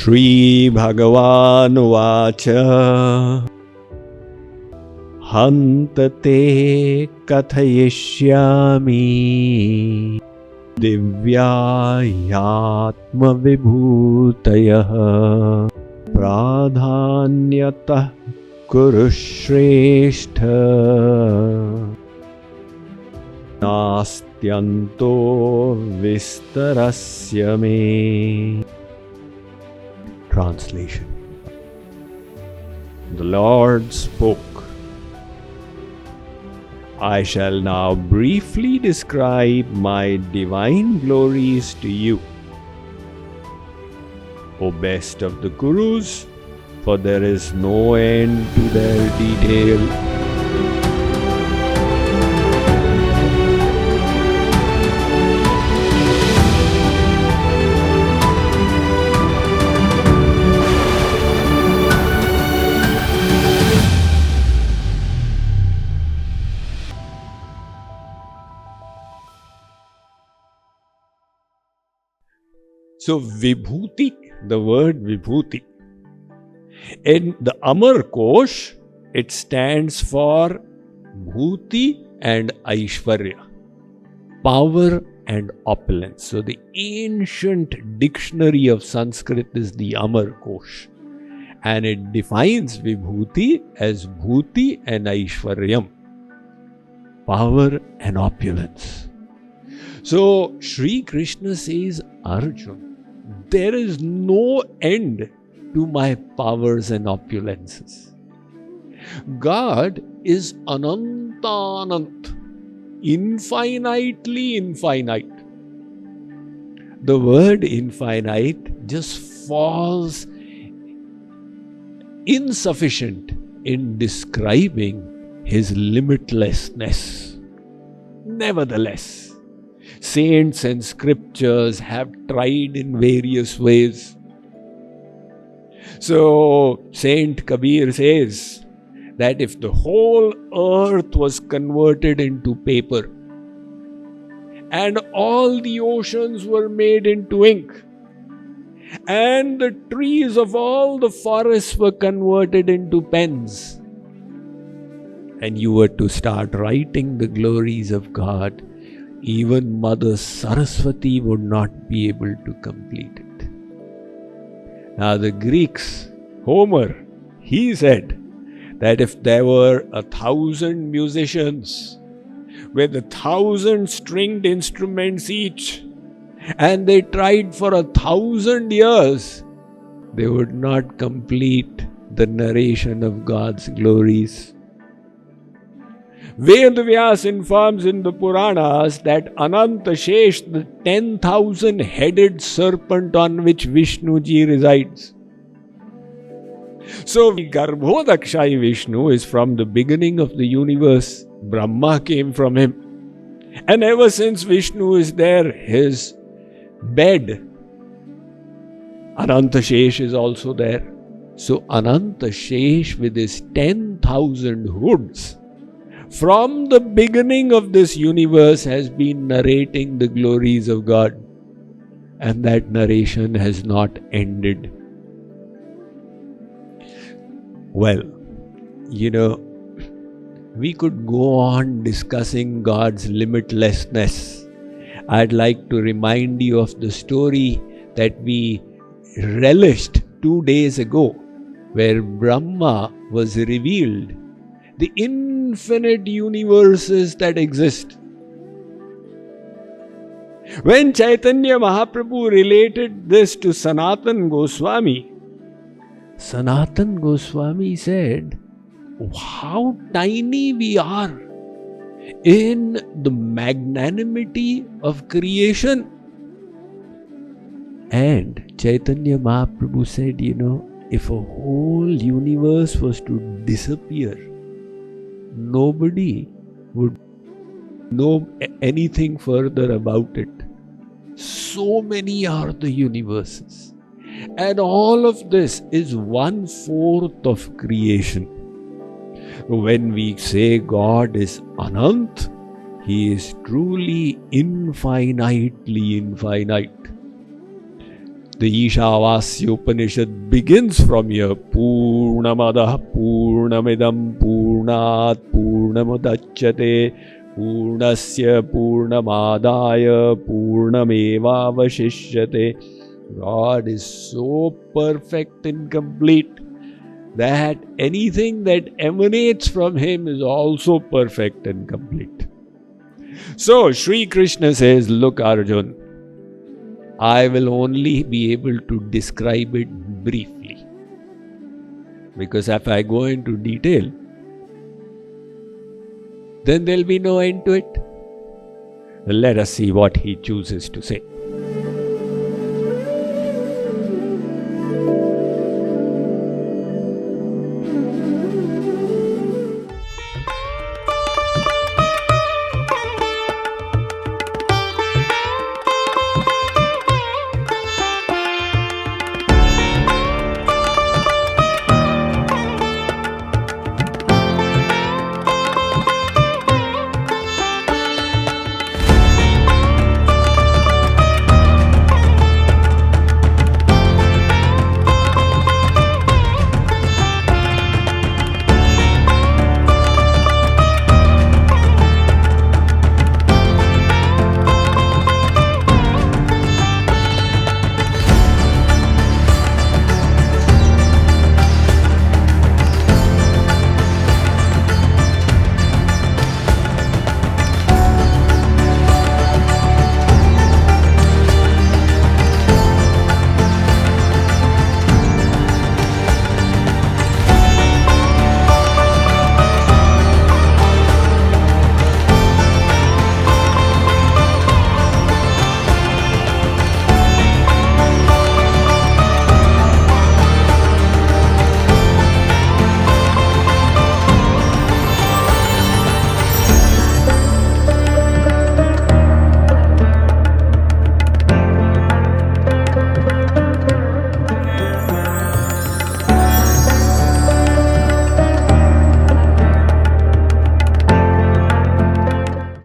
श्रीभगवानुवाच हन्त ते कथयिष्यामि दिव्याह्यात्मविभूतयः प्राधान्यतः कुरु श्रेष्ठ नास्त्यन्तो विस्तरस्य मे. Translation. The Lord spoke. I shall now briefly describe my divine glories to you, O best of the Kurus, for there is no end to their detail. So Vibhuti, the word Vibhuti, in the Amar Kosh, it stands for Bhuti and Aishwarya, power and opulence. So the ancient dictionary of Sanskrit is the Amar Kosh, and it defines Vibhuti as Bhuti and Aishwaryam, power and opulence. So Shri Krishna says, Arjun, there is no end to my powers and opulences. God is Anantanant, infinitely infinite. The word infinite just falls insufficient in describing his limitlessness. Nevertheless, saints and scriptures have tried in various ways. So, Saint Kabir says that if the whole earth was converted into paper and all the oceans were made into ink and the trees of all the forests were converted into pens, and you were to start writing the glories of God, even Mother Saraswati would not be able to complete it. Now the Greeks, Homer, he said that if there were 1,000 musicians with 1,000 stringed instruments each, and they tried for 1,000 years, they would not complete the narration of God's glories. Vedvyas informs in the Puranas that Anantashesh, the 10,000-headed serpent on which Vishnuji resides. So Garbhodakshai Vishnu is from the beginning of the universe. Brahma came from him. And ever since Vishnu is there, his bed, Anantashesh is also there. So Anantashesh with his 10,000 hoods, from the beginning of this universe has been narrating the glories of God, and that narration has not ended. Well, we could go on discussing God's limitlessness. I'd like to remind you of the story that we relished 2 days ago, where Brahma was revealed, the infinite universes that exist. When Chaitanya Mahaprabhu related this to Sanatan Goswami, Sanatan Goswami said, how tiny we are in the magnanimity of creation. And Chaitanya Mahaprabhu said, if a whole universe was to disappear, nobody would know anything further about it. So many are the universes. And all of this is 1/4 of creation. When we say God is Anant, He is truly infinitely infinite. The Ishavasya Upanishad begins from here. Purnamadah Purnamidam Purnat Purnamudachyate Purnasya Purnamadaya Purnamevavashishyate. God is so perfect and complete that anything that emanates from Him is also perfect and complete. So Sri Krishna says, look Arjun, I will only be able to describe it briefly. Because if I go into detail, then there'll be no end to it. Let us see what he chooses to say.